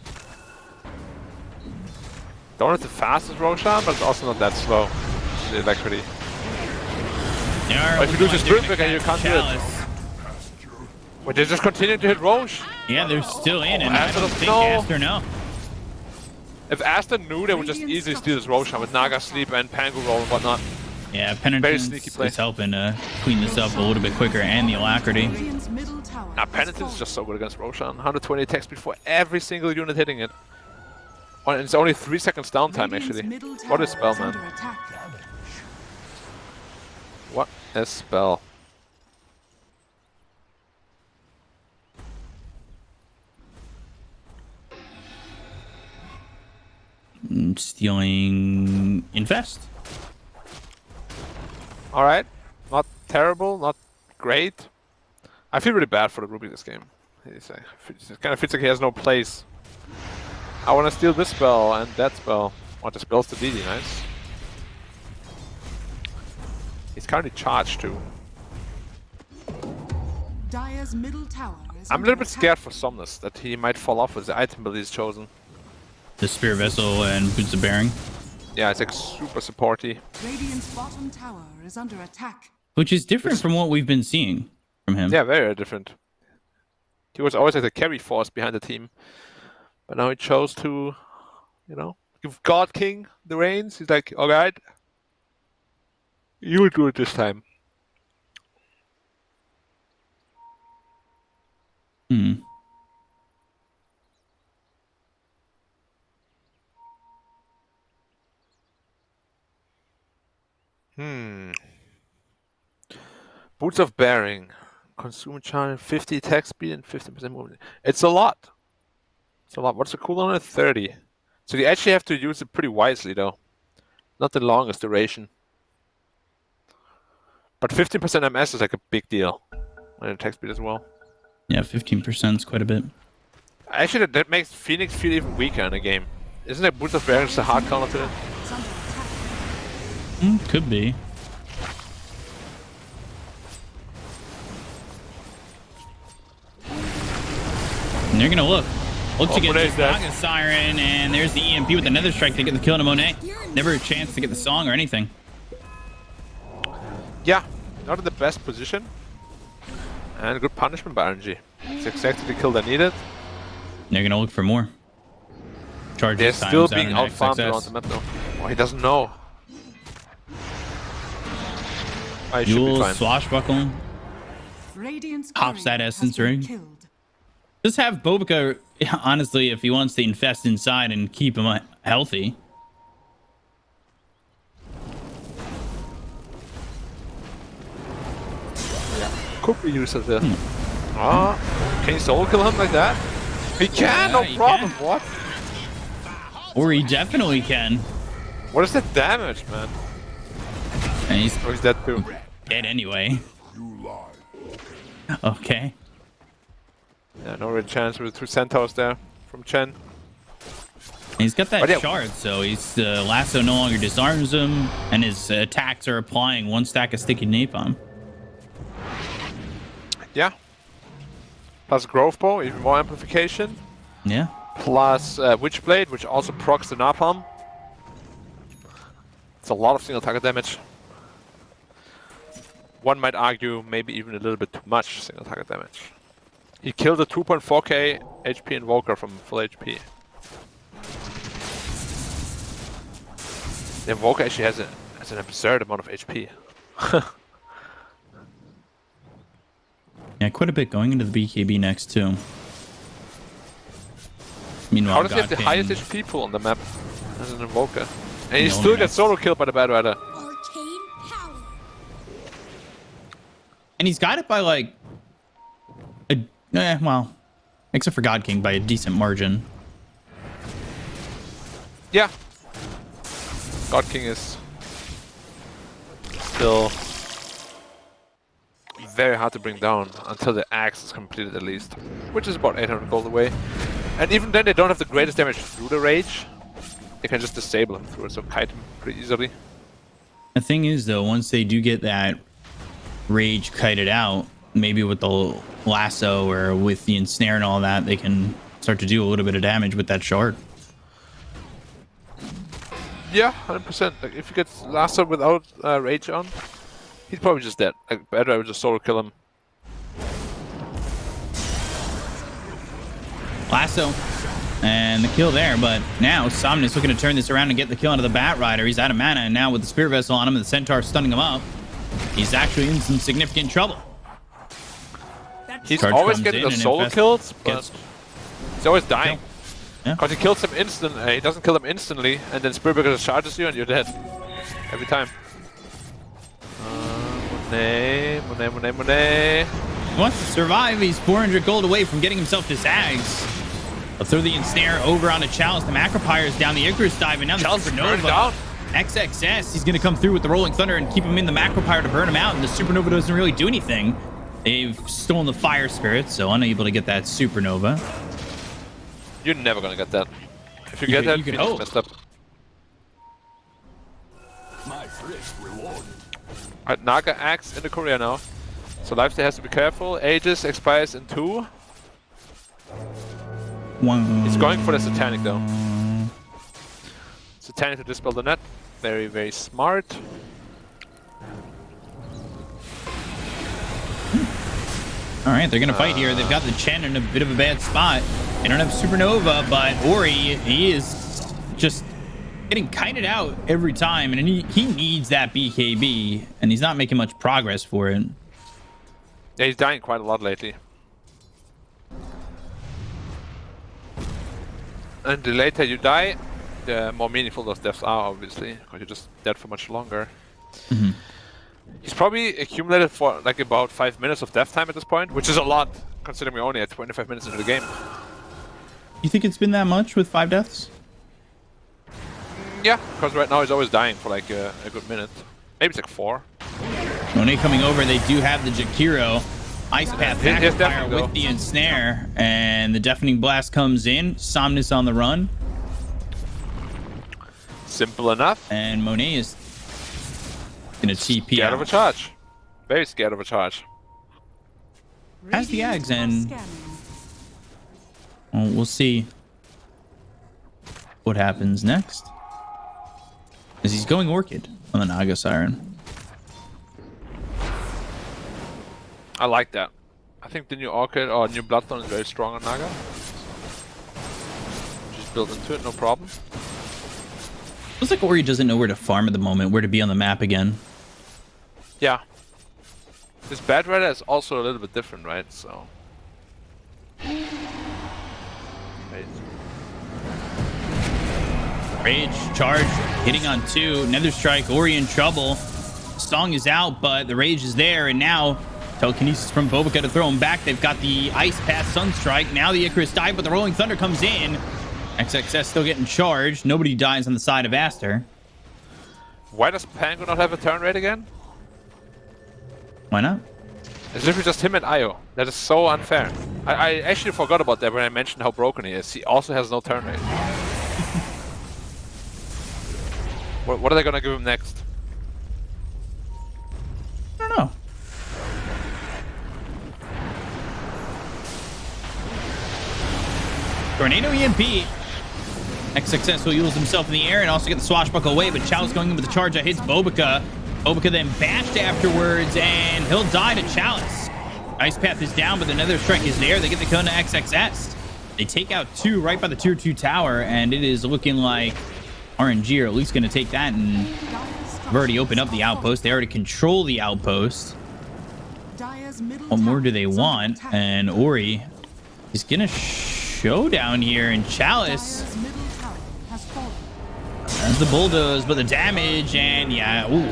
Speaker 2: Don't have the fastest Roshan, but it's also not that slow. The Electricity. But if you lose your Spirit Breaker, you can't do it. But they just continue to hit Roche.
Speaker 1: Yeah, they're still in, and I
Speaker 2: Aster
Speaker 1: don't
Speaker 2: doesn't
Speaker 1: think
Speaker 2: know.
Speaker 1: Aster know.
Speaker 2: If Aster knew, they would just easily steal this Roshan with Naga Sleep and Pangu Roll and whatnot.
Speaker 1: Yeah,
Speaker 2: Very
Speaker 1: Penitence
Speaker 2: sneaky play.
Speaker 1: is helping to clean this up a little bit quicker, and the Alacrity.
Speaker 3: Radiant's middle tower.
Speaker 2: Now, Penitence is just so good against Roshan. 120 attack speed for every single unit hitting it. Oh, and it's only 3 seconds downtime, actually. What a spell, man. What a spell.
Speaker 1: Stealing Infest.
Speaker 2: Alright. Not terrible, not great. I feel really bad for the Ruby this game. It kind of feels like he has no place. I want to steal this spell and that spell. Want the spells to DD, nice. He's currently charged too.
Speaker 3: Dire's middle tower is
Speaker 2: I'm a
Speaker 3: under
Speaker 2: little bit
Speaker 3: attack.
Speaker 2: scared for Somnus that he might fall off with the item build he's chosen.
Speaker 1: The Spirit Vessel and Boots of Bearing.
Speaker 2: Yeah, it's like super supporty.
Speaker 3: Radiant's bottom tower is under attack.
Speaker 1: Which is different from what we've been seeing from him.
Speaker 2: Yeah, very different. He was always like the carry force behind the team. But now he chose to, you know, give God King the reins. He's like, alright, you'll do it this time. Boots of Bearing. Consumer charge, 50 attack speed and 15% movement. It's a lot. It's a lot. What's the cooldown at 30? So you actually have to use it pretty wisely, though. Not the longest duration. But 15% MS is like a big deal. And attack speed as well.
Speaker 1: Yeah, 15% is quite a bit.
Speaker 2: Actually, that makes Phoenix feel even weaker in the game. Isn't that Boots of Bearing just a hard counter to it?
Speaker 1: Could be. And they're gonna look to get the Saga Siren, and there's the EMP with another strike to get the kill on Monet. Never a chance to get the song or anything.
Speaker 2: Yeah, not in the best position. And good punishment by RNG. It's exactly the kill they needed.
Speaker 1: They're gonna look for more. Charges.
Speaker 2: They're still being
Speaker 1: out
Speaker 2: outfarmed around the map though. Oh, he doesn't know. I should be fine.
Speaker 1: Swashbuckle. Hops that essence ring. Just have Bobica, honestly, if he wants to infest inside and keep him healthy.
Speaker 2: Could be used as this. Can you solo kill him like that? He can, no problem. Can. What?
Speaker 1: Or he definitely can.
Speaker 2: What is that damage, man?
Speaker 1: And he's
Speaker 2: dead too.
Speaker 1: Dead anyway. Okay.
Speaker 2: Yeah, no real chance with the 2 centaurs there from Chen.
Speaker 1: He's got that shard, so he's lasso no longer disarms him, and his attacks are applying 1 stack of sticky napalm.
Speaker 2: Yeah. Plus Growth Bow, even more amplification.
Speaker 1: Yeah.
Speaker 2: Plus Witchblade, which also procs the napalm. It's a lot of single target damage. One might argue maybe even a little bit too much single target damage. He killed a 2.4k HP Invoker from full HP. The Invoker actually has an absurd amount of HP.
Speaker 1: Yeah, quite a bit going into the BKB next too. Meanwhile,
Speaker 2: how does he have the highest HP pool on the map as an Invoker? And he still gets solo killed by the Bad Rider.
Speaker 1: And he's got it by like well, except for God King by a decent margin.
Speaker 2: Yeah. God King is still very hard to bring down until the axe is completed at least, which is about 800 gold away. And even then they don't have the greatest damage through the rage. They can just disable him through it, so kite him pretty easily.
Speaker 1: The thing is though, once they do get that rage kited out, maybe with the lasso or with the ensnare and all that, they can start to do a little bit of damage with that shard.
Speaker 2: Yeah, 100%. Like if he gets lasso without rage on, he's probably just dead. Like better I would just solo kill him.
Speaker 1: Lasso and the kill there, but now Somnus looking to turn this around and get the kill onto the Bat Rider. He's out of mana, and now with the Spirit Vessel on him and the Centaur stunning him up, he's actually in some significant trouble.
Speaker 2: He's always getting the solo kills, but he's always dying. Because he kills him instantly, he doesn't kill him instantly, and then Spirit Breaker charges you and you're dead. Every time. Monet.
Speaker 1: He wants to survive. He's 400 gold away from getting himself to Zags. He'll throw the ensnare over onto Chalice. The Macropyre is down the Icarus dive, and now the Supernova. XXS, he's going to come through with the Rolling Thunder and keep him in the Macropyre to burn him out, and the Supernova doesn't really do anything. They've stolen the Fire Spirit, so unable to get that Supernova.
Speaker 2: You're never going to get that. If you get that, you can messed up. Alright, Naga Axe in the courier now. So Lifestyle has to be careful. Aegis expires in 2. He's going for the Satanic though. Satanic to dispel the net. Very, very smart.
Speaker 1: Alright, they're going to fight here. They've got the Chen in a bit of a bad spot. They don't have Supernova, but Ori, he is just getting kited out every time, and he needs that BKB, and he's not making much progress for it.
Speaker 2: Yeah, he's dying quite a lot lately. And the later you die, the more meaningful those deaths are, obviously, because you're just dead for much longer. He's probably accumulated for like about 5 minutes of death time at this point, which is a lot considering we're only at 25 minutes into the game.
Speaker 1: You think it's been that much with 5 deaths?
Speaker 2: Yeah, because right now he's always dying for like a good minute. Maybe it's like 4.
Speaker 1: Monet coming over. They do have the Jakiro. Ice Path back fire with the ensnare. And the Deafening Blast comes in. Somnus on the run.
Speaker 2: Simple enough.
Speaker 1: And Monet is going to TP
Speaker 2: Scared
Speaker 1: out.
Speaker 2: of a charge. Very scared of a charge.
Speaker 1: Has the Ags, and well, we'll see what happens next. As he's going Orchid on the Naga Siren.
Speaker 2: I like that. I think the new Orchid or new Bloodstone is very strong on Naga. Just build into it, no problem.
Speaker 1: Looks like Ori doesn't know where to farm at the moment, where to be on the map again.
Speaker 2: Yeah. This Bad Rider is also a little bit different, right? So.
Speaker 1: Rage, charge, hitting on 2. Nether Strike, Ori in trouble. Song is out, but the Rage is there, and now telekinesis from Bobica to throw him back. They've got the Ice Path Sunstrike. Now the Icarus died, but the Rolling Thunder comes in. XXS still getting charged. Nobody dies on the side of Aster.
Speaker 2: Why does Pango not have a turn rate again?
Speaker 1: Why not?
Speaker 2: It's literally just him and Io. That is so unfair. I actually forgot about that when I mentioned how broken he is. He also has no turn rate. What are they gonna give him next?
Speaker 1: I don't know. Tornado EMP. XXS will use himself in the air and also get the swashbuckle away, but Chalice going in with the charge that hits Bobica. Bobica then bashed afterwards, and he'll die to Chalice. Ice Path is down, but the Nether Strike is there. They get the kill to XXS. They take out 2 right by the tier 2 tower, and it is looking like RNG are at least going to take that, and they've already opened up the outpost. They already control the outpost. What more do they want? And Ori is going to showdown here, and Chalice as the bulldoze, but the damage, and yeah, ooh.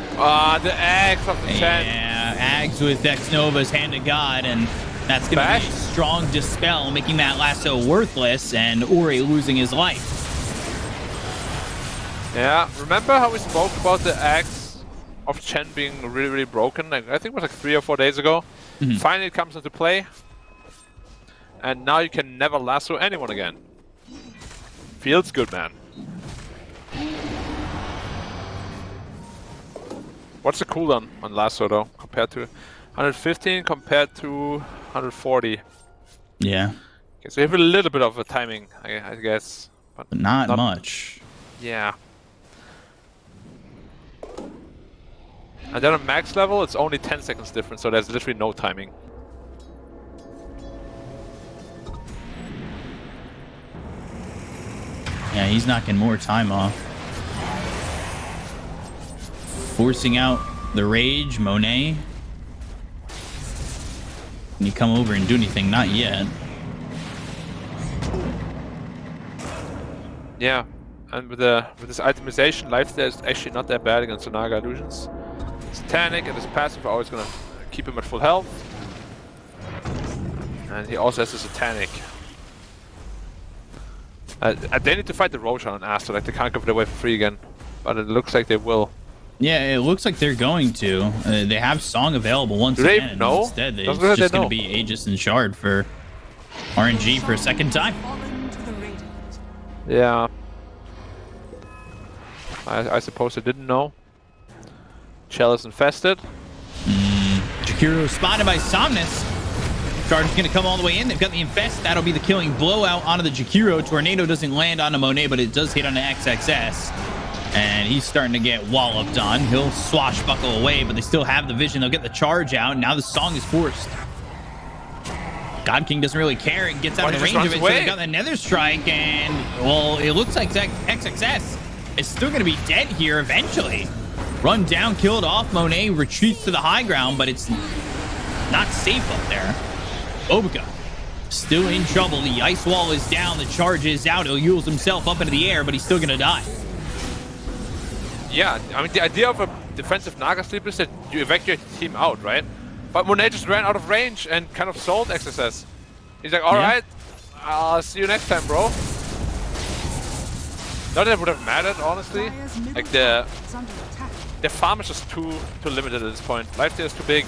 Speaker 2: The Ags of the 10.
Speaker 1: Yeah, Ags with X Nova's Hand of God, and that's going to be a strong dispel, making that lasso worthless, and Ori losing his life.
Speaker 2: Yeah, remember how we spoke about the Ags of Chen being really, really broken? Like, I think it was like 3 or 4 days ago. Finally it comes into play. And now you can never lasso anyone again. Feels good, man. What's the cooldown on lasso though, compared to 115 compared to 140?
Speaker 1: Yeah.
Speaker 2: Okay, so you have a little bit of a timing, I guess.
Speaker 1: But not much.
Speaker 2: Yeah. And then on max level, it's only 10 seconds difference, so there's literally no timing.
Speaker 1: Yeah, he's knocking more time off. Forcing out the Rage, Monet. Can you come over and do anything? Not yet.
Speaker 2: Yeah, and with this itemization, lifesteal is actually not that bad against the Naga illusions. Satanic and his passive are always gonna keep him at full health. And he also has a Satanic. They need to fight the Roshan on Aster, like they can't give it away for free again. But it looks like they will.
Speaker 1: Yeah, it looks like they're going to. They have Song available once
Speaker 2: Do they
Speaker 1: again.
Speaker 2: know?
Speaker 1: Instead, it's just going to be Aegis and Shard for RNG for a second time.
Speaker 2: Yeah. I suppose they didn't know. Chalice infested.
Speaker 1: Jakiro spotted by Somnus. Charge is going to come all the way in. They've got the Infest. That'll be the killing blowout onto the Jakiro. Tornado doesn't land onto Monet, but it does hit on the XXS. And he's starting to get walloped on. He'll swashbuckle away, but they still have the vision. They'll get the charge out. Now the Song is forced. God King doesn't really care. It gets out of the range of it. So they got the Nether Strike, and, well, it looks like XXS is still going to be dead here eventually. Run down, killed off. Monet retreats to the high ground, but it's not safe up there. Bobica still in trouble. The ice wall is down. The charge is out. He'll use himself up into the air, but he's still going to die.
Speaker 2: Yeah, I mean, the idea of defensive Naga sleepers that you evacuate the team out, right? But Monet just ran out of range and kind of sold XSS. He's like, alright, I'll see you next time, bro. Not that it would have mattered, honestly. Like the farm is just too limited at this point. Lifesteal is too big.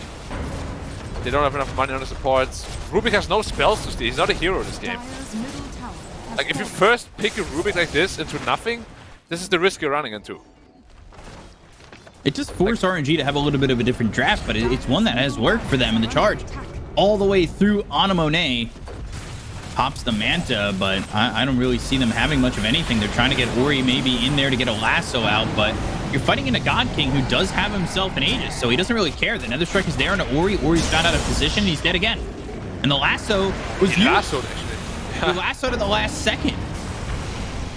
Speaker 2: They don't have enough money on the supports. Rubik has no spells to steal. He's not a hero in this game. Like if you first pick a Rubik like this into nothing, this is the risk you're running into.
Speaker 1: It just forced RNG to have a little bit of a different draft, but it's one that has worked for them in the charge. All the way through on Monet. Pops the Manta, but I don't really see them having much of anything. They're trying to get Ori maybe in there to get a lasso out, but you're fighting in a God King who does have himself an Aegis, so he doesn't really care. The Nether Strike is there into Ori. Ori's got out of position, and he's dead again. And the lasso was
Speaker 2: he lassoed, actually.
Speaker 1: He lassoed at the last second.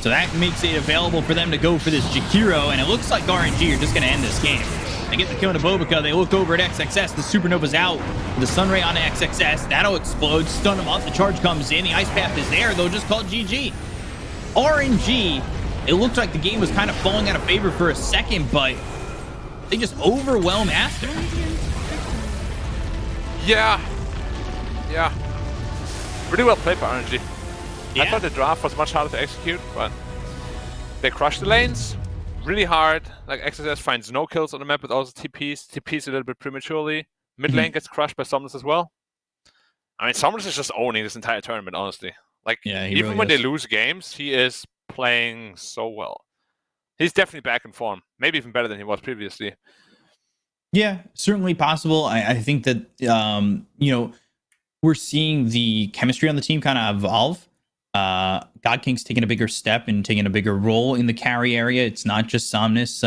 Speaker 1: So that makes it available for them to go for this Jakiro, and it looks like RNG are just going to end this game. They get the kill into Bobica. They look over at XXS. The Supernova's out. The Sunray on XXS. That'll explode. Stun him up. The charge comes in. The Ice Path is there. They'll just call GG. RNG, it looked like the game was kind of falling out of favor for a second, but they just overwhelm Aster.
Speaker 2: Yeah. Pretty well played by RNG.
Speaker 1: Yeah.
Speaker 2: I thought the draft was much harder to execute, but they crushed the lanes really hard. Like XSS finds no kills on the map, but also TPs a little bit prematurely. Mid lane gets crushed by Somnus as well. I mean, Somnus is just owning this entire tournament, honestly. Like, even
Speaker 1: really
Speaker 2: when
Speaker 1: is.
Speaker 2: they lose games, he is playing so well. He's definitely back in form. Maybe even better than he was previously.
Speaker 1: Yeah, certainly possible. I think that, you know, we're seeing the chemistry on the team kind of evolve. God King's taking a bigger step and taking a bigger role in the carry area. It's not just Somnus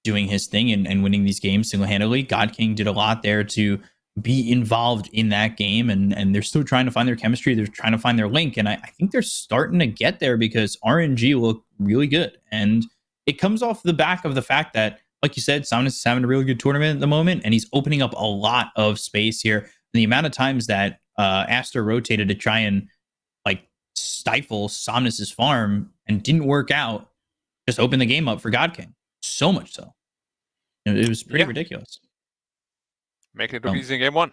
Speaker 1: doing his thing and winning these games single-handedly. God King did a lot there to be involved in that game, and they're still trying to find their chemistry. They're trying to find their link, and I think they're starting to get there because RNG look really good. And it comes off the back of the fact that, like you said, Somnus is having a really good tournament at the moment, and he's opening up a lot of space here. And the amount of times that Aster rotated to try and like stifle Somnus's farm and didn't work out, just opened the game up for God King. So much so. It was pretty ridiculous.
Speaker 2: Making it look easy in game one.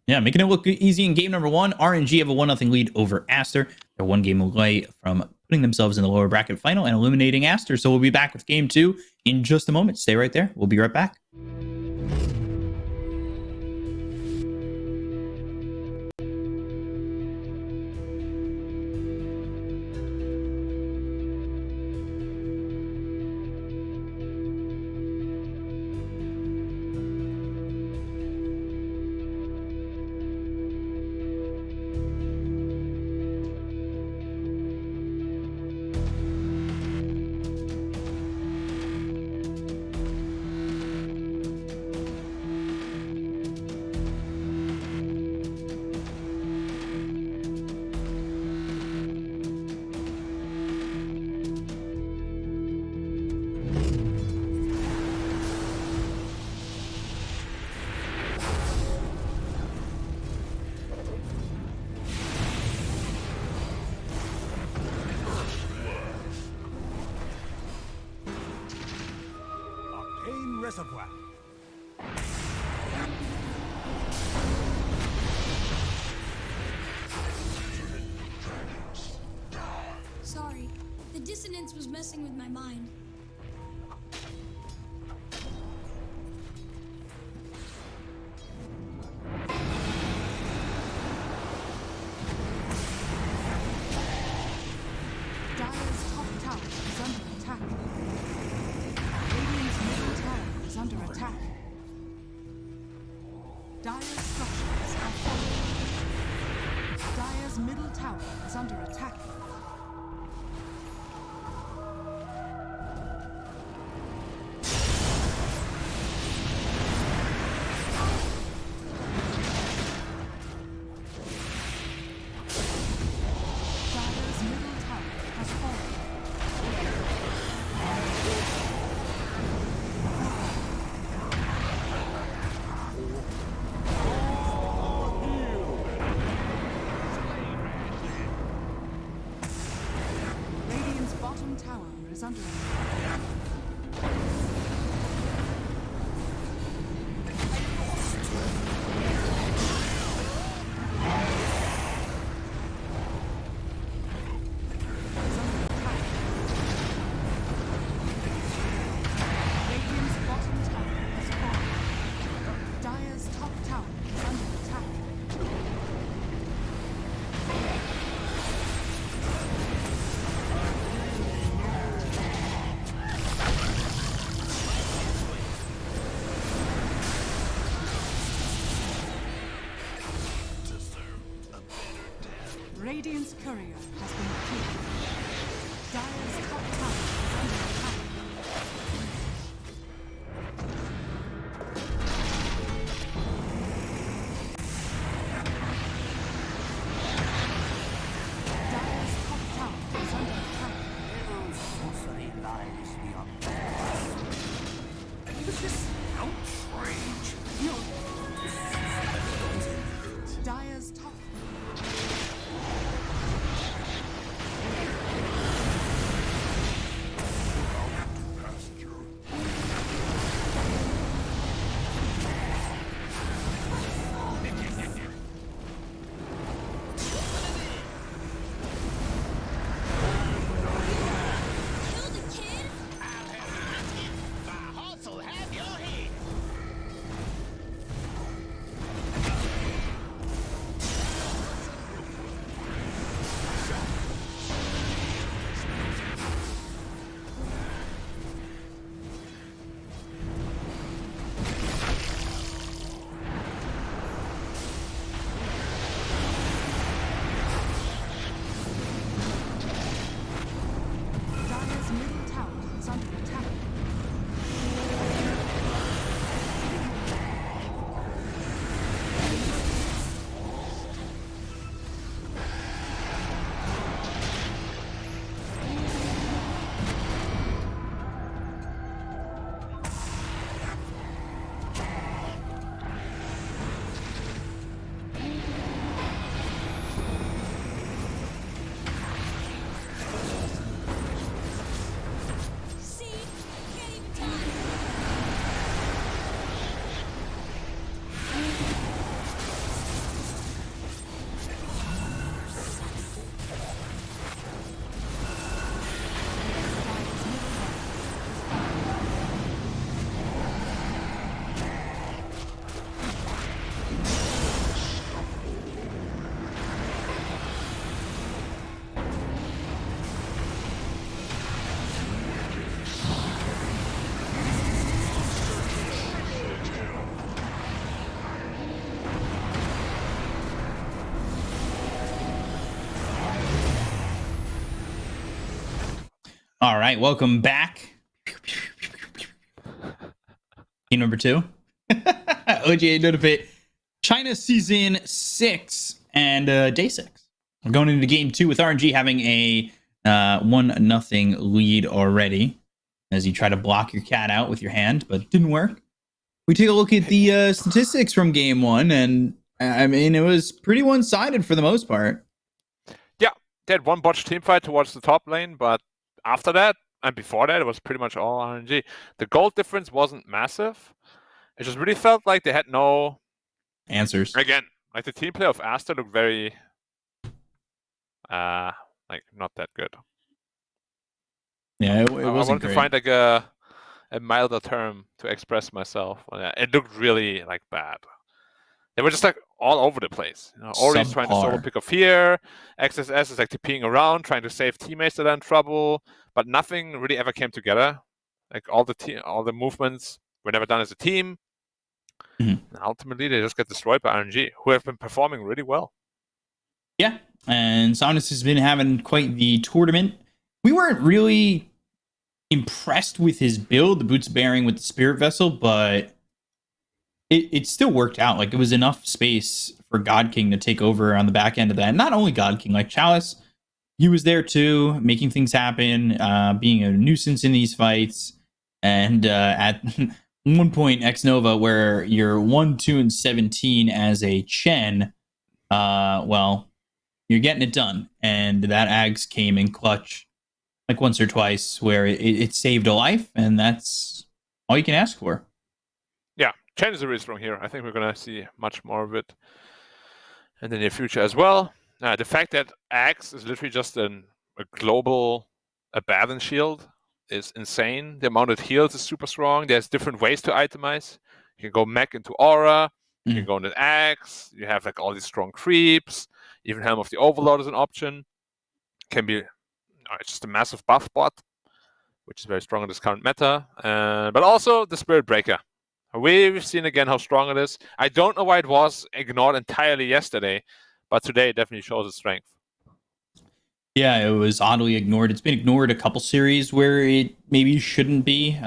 Speaker 1: Yeah, making it look easy in game number one. RNG have a 1-0 lead over Aster. They're one game away from putting themselves in the lower bracket final and eliminating Aster. So we'll be back with game two in just a moment. Stay right there. We'll be right back.
Speaker 4: Reservoir.
Speaker 5: Sorry, the dissonance was messing with my mind.
Speaker 3: Dire's top tower is under attack. Radiant's middle tower is under attack. Dire's structures are falling. Dire's middle tower is under attack. Dire's middle tower has fallen. Radiant's bottom tower is under attack. Radiant's courier has been killed. Dire's top tower is under attack. Dire's top tower is under attack.
Speaker 4: Sorcery lies beyond. Is this outrage?
Speaker 3: Dire's top.
Speaker 5: Killed a kid?
Speaker 3: Dire's middle tower is under attack.
Speaker 5: See? Can't even talk.
Speaker 1: All right, welcome back. Team number 2. OGA Dota Pit. China Season 6 and Day 6. We're going into Game 2 with RNG having a 1-0 lead already as you try to block your cat out with your hand, but it didn't work. We take a look at the statistics from Game 1, and I mean, it was pretty one-sided for the most part.
Speaker 2: Yeah, they had one botched team fight towards the top lane, but after that and before that, it was pretty much all RNG. The gold difference wasn't massive. It just really felt like they had no
Speaker 1: Answers.
Speaker 2: Again, like the team play of Aster looked very, like not that good.
Speaker 1: Yeah, it
Speaker 2: I
Speaker 1: wasn't
Speaker 2: wanted
Speaker 1: great.
Speaker 2: to find like a milder term to express myself. It looked really like bad. They were just like all over the place. Ori's trying to solo
Speaker 1: Subpar.
Speaker 2: pick off here. XSS is like TPing around, trying to save teammates that are in trouble, but nothing really ever came together. Like all the movements were never done as a team.
Speaker 1: Mhm.
Speaker 2: And ultimately, they just get destroyed by RNG, who have been performing really well.
Speaker 1: Yeah, and Saunders has been having quite the tournament. We weren't really impressed with his build, the boots bearing with the Spirit Vessel, but it still worked out. Like, it was enough space for God King to take over on the back end of that. And not only God King, like Chalice, he was there too, making things happen, being a nuisance in these fights. And at one point, X Nova, where you're 1-2-17 as a Chen, well, you're getting it done. And that Ags came in clutch like once or twice where it saved a life, and that's all you can ask for.
Speaker 2: Yeah, Chen is a really strong hero. I think we're going to see much more of it in the near future as well. The fact that Axe is literally just a global balance shield is insane. The amount it heals is super strong. There's different ways to itemize. You can go mech into Aura. You can go into Axe. You have like all these strong creeps. Even Helm of the Overlord is an option. Can be it's just a massive buff bot, which is very strong in this current meta. But also the Spirit Breaker. We've seen again how strong it is. I don't know why it was ignored entirely yesterday, but today it definitely shows its strength.
Speaker 1: Yeah, it was oddly ignored. It's been ignored a couple series where it maybe shouldn't be.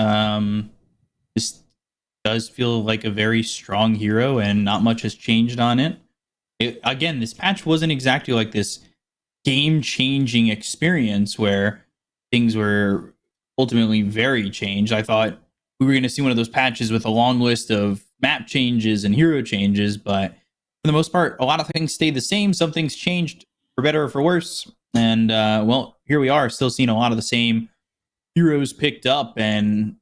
Speaker 1: This does feel like a very strong hero, and not much has changed on it. Again, this patch wasn't exactly like this game-changing experience where things were ultimately very changed. I thought we were going to see one of those patches with a long list of map changes and hero changes, but for the most part, a lot of things stayed the same. Some things changed for better or for worse. And well, here we are, still seeing a lot of the same heroes picked up, and